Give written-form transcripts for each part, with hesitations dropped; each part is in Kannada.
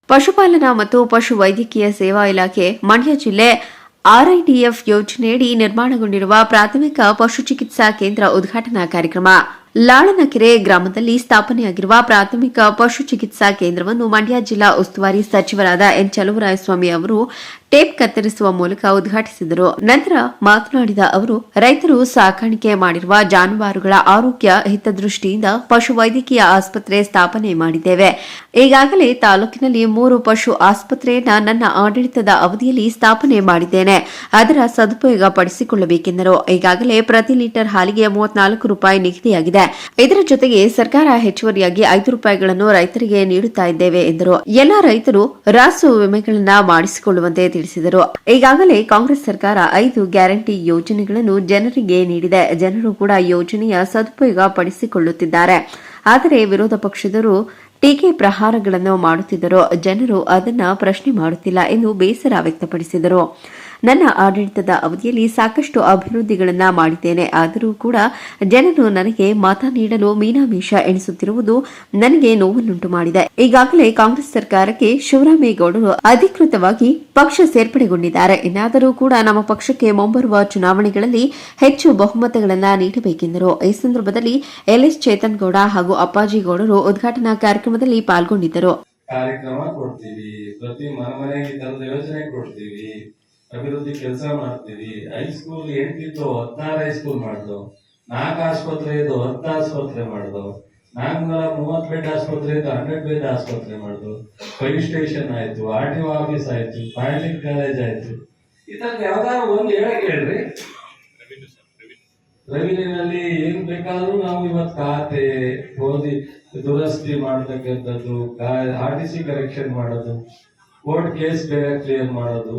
ಪಶುಪಾಲನಾ ಮತ್ತು ಪಶು ವೈದ್ಯಕೀಯ ಸೇವಾ ಇಲಾಖೆ ಮಂಡ್ಯ ಜಿಲ್ಲೆ ಆರ್ಐಡಿಎಫ್ ಯೋಜನೆಯಡಿ ನಿರ್ಮಾಣಗೊಂಡಿರುವ ಪ್ರಾಥಮಿಕ ಪಶು ಚಿಕಿತ್ಸಾ ಕೇಂದ್ರ ಉದ್ಘಾಟನಾ ಕಾರ್ಯಕ್ರಮ ಲಾಳನಕೆರೆ ಗ್ರಾಮದಲ್ಲಿ ಸ್ಥಾಪನೆಯಾಗಿರುವ ಪ್ರಾಥಮಿಕ ಪಶು ಚಿಕಿತ್ಸಾ ಕೇಂದ್ರವನ್ನು ಮಂಡ್ಯ ಜಿಲ್ಲಾ ಉಸ್ತುವಾರಿ ಸಚಿವರಾದ ಎನ್ ಚಲುವರಾಯಸ್ವಾಮಿ ಅವರು ಟೇಪ್ ಕತ್ತರಿಸುವ ಮೂಲಕ ಉದ್ಘಾಟಿಸಿದರು. ನಂತರ ಮಾತನಾಡಿದ ಅವರು, ರೈತರು ಸಾಕಾಣಿಕೆ ಮಾಡಿರುವ ಜಾನುವಾರುಗಳ ಆರೋಗ್ಯ ಹಿತದೃಷ್ಟಿಯಿಂದ ಪಶು ವೈದ್ಯಕೀಯ ಆಸ್ಪತ್ರೆ ಸ್ಥಾಪನೆ ಮಾಡಿದ್ದೇವೆ. ಈಗಾಗಲೇ ತಾಲೂಕಿನಲ್ಲಿ 3 ಪಶು ಆಸ್ಪತ್ರೆಯನ್ನ ನನ್ನ ಆಡಳಿತದ ಅವಧಿಯಲ್ಲಿ ಸ್ಥಾಪನೆ ಮಾಡಿದ್ದೇನೆ. ಅದರ ಸದುಪಯೋಗ ಪಡಿಸಿಕೊಳ್ಳಬೇಕೆಂದರು. ಈಗಾಗಲೇ ಪ್ರತಿ ಲೀಟರ್ ಹಾಲಿಗೆ 34 ರೂಪಾಯಿ ನಿಗದಿಯಾಗಿದೆ. ಇದರ ಜೊತೆಗೆ ಸರ್ಕಾರ ಹೆಚ್ಚುವರಿಯಾಗಿ 5 ರೂಪಾಯಿಗಳನ್ನು ರೈತರಿಗೆ ನೀಡುತ್ತಾ ಇದ್ದೇವೆ ಎಂದರು. ಎಲ್ಲಾ ರೈತರು ರಾಸು ವಿಮೆಗಳನ್ನ ಮಾಡಿಸಿಕೊಳ್ಳುವಂತೆ ತಿಳಿಸಿದರು. ಈಗಾಗಲೇ ಕಾಂಗ್ರೆಸ್ ಸರ್ಕಾರ 5 ಗ್ಯಾರಂಟಿ ಯೋಜನೆಗಳನ್ನು ಜನರಿಗೆ ನೀಡಿದೆ. ಜನರು ಕೂಡ ಯೋಜನೆಯ ಸದುಪಯೋಗ ಪಡಿಸಿಕೊಳ್ಳುತ್ತಿದ್ದಾರೆ. ಆದರೆ ವಿರೋಧ ಪಕ್ಷದವರು ಟೀಕೆ ಪ್ರಹಾರಗಳನ್ನು ಮಾಡುತ್ತಿದ್ದರು. ಜನರು ಅದನ್ನ ಪ್ರಶ್ನೆ ಮಾಡುತ್ತಿಲ್ಲ ಎಂದು ಬೇಸರ ವ್ಯಕ್ತಪಡಿಸಿದರು. ನನ್ನ ಆಡಳಿತದ ಅವಧಿಯಲ್ಲಿ ಸಾಕಷ್ಟು ಅಭಿವೃದ್ಧಿಗಳನ್ನ ಮಾಡಿದ್ದೇನೆ. ಆದರೂ ಕೂಡ ಜನರು ನನಗೆ ಮತ ನೀಡಲು ಮೀನಾಮೇಷ ಎಣಿಸುತ್ತಿರುವುದು ನನಗೆ ನೋವನ್ನುಂಟು ಮಾಡಿದೆ. ಈಗಾಗಲೇ ಕಾಂಗ್ರೆಸ್ ಸರ್ಕಾರಕ್ಕೆ ಶಿವರಾಮೇಗೌಡರು ಅಧಿಕೃತವಾಗಿ ಪಕ್ಷ ಸೇರ್ಪಡೆಗೊಂಡಿದ್ದಾರೆ. ಇನ್ನಾದರೂ ಕೂಡ ನಮ್ಮ ಪಕ್ಷಕ್ಕೆ ಮುಂಬರುವ ಚುನಾವಣೆಗಳಲ್ಲಿ ಹೆಚ್ಚು ಬಹುಮತಗಳನ್ನು ನೀಡಬೇಕೆಂದರು. ಈ ಸಂದರ್ಭದಲ್ಲಿ ಎಲ್ಎಸ್ ಚೇತನ್ ಗೌಡ ಹಾಗೂ ಅಪ್ಪಾಜಿ ಗೌಡರು ಉದ್ಘಾಟನಾ ಕಾರ್ಯಕ್ರಮದಲ್ಲಿ ಪಾಲ್ಗೊಂಡಿದ್ದರು. ಕಾರ್ಯಕ್ರಮ ಕೊಡ್ತೀವಿ, ಪ್ರತಿ ಮನೆಗೆ ತರದ ಯೋಜನೆ ಕೊಡ್ತೀವಿ, ಅಭಿವೃದ್ಧಿ ಕೆಲಸ ಮಾಡ್ತೀವಿ. ಹೈಸ್ಕೂಲ್ 8 ಇತ್ತು, 16 ಹೈಸ್ಕೂಲ್ ಮಾಡ್ದು. 4 ಆಸ್ಪತ್ರೆ ಇದ್ದು 10 ಆಸ್ಪತ್ರೆ ಮಾಡ್ದು. 430 ಬೆಡ್ ಆಸ್ಪತ್ರೆ ಇದ್ದು 100 ಬೆಡ್ ಆಸ್ಪತ್ರೆ ಮಾಡ್ದು. 5 ಸ್ಟೇಷನ್ ಆಯ್ತು, RTO ಆಫೀಸ್ ಆಯ್ತು, ಪಾಲಿಟೆಕ್ನಿಕ್ ಕಾಲೇಜ್ ಆಯ್ತು. ಇದ್ರಲ್ಲಿ ಯಾವ್ದಾದ್ರು ಒಂದು ಹೇಳ್ರಿ. ರೆವಿನ್ಯೂನಲ್ಲಿ ಏನ್ ಬೇಕಾದ್ರೂ ನಾವು ಇವತ್ತು ಖಾತೆ ಓದಿ ದುರಸ್ತಿ ಮಾಡತಕ್ಕಂಥದ್ದು, RTC ಕರೆಕ್ಷನ್ ಮಾಡೋದು, ಕೋರ್ಟ್ ಕೇಸ್ ಬೇರೆ ಕ್ಲಿಯರ್ ಮಾಡೋದು.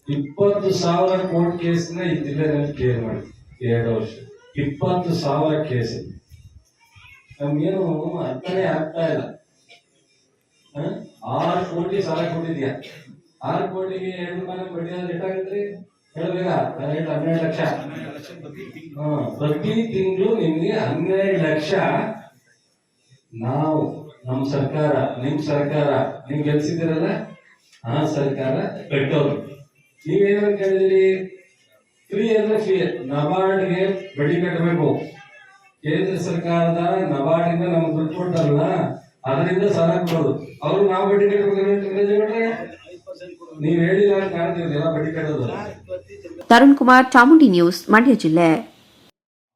20,000 ಕೋರ್ಟ್ ಕೇಸ್ನ ಈ ಜಿಲ್ಲೆನಲ್ಲಿ ಕ್ಲಿಯರ್ ಮಾಡಿ 2 ವರ್ಷ. 20,000 ಕೇಸ್. ನಮ್ಗೇನು ಅರ್ಥನೇ ಆಗ್ತಾ ಇಲ್ಲ. 6 ಕೋಟಿ ಸಾಲ ಕೊಟ್ಟಿದ್ಯಾ, 6 ಕೋಟಿಗೆ 2 ರೂಪಾಯಿ ಬಡ್ಡಿ ಆದ್ರೆ ಎಷ್ಟಾಗತ್ರಿ ಹೇಳ್ಬೇಕ? 12 ಲಕ್ಷ. ಪ್ರತಿ ತಿಂಗಳು ನಿಮ್ಗೆ 12 ಲಕ್ಷ ನಾವು ನಮ್ಮ ಸರ್ಕಾರ, ನಿಮ್ ಸರ್ಕಾರ, ನೀವು ಗೆಲ್ಸಿದಿರಲ್ಲ ಆ ಸರ್ಕಾರ ಕಟ್ಟೋರು. ನೀವೇನ ಕೇಳಿದ್ರಿ? ಫ್ರೀ ಅಂದ್ರೆ ಫ್ರೀ. ನಬಾರ್ಡ್ಗೆ ಬಡ್ಡಿ ಕಟ್ಟಬೇಕು. ಕೇಂದ್ರ ಸರ್ಕಾರದ ನಬಾರ್ಡಿಂದ ನಮ್ಗೆ ದುಡ್ಡು ಕೊಡ್ತಾರಲ್ಲ, ಅದರಿಂದ ಸಾಲ ಕೊಡೋದು. ಅವ್ರು ನಾವು ಬಡ್ಡಿ ಕಟ್ಟಬೇಕು. ನೀವ್ ಹೇಳಿಲ್ಲ ಕಾಣ್ತೀವಿ ಎಲ್ಲ ಬಡ್ಡಿ ಕಟ್ಟೋದು. ತರುಣ್ ಕುಮಾರ್, ಚಾಮುಂಡಿ ನ್ಯೂಸ್, ಮಂಡ್ಯ ಜಿಲ್ಲೆ.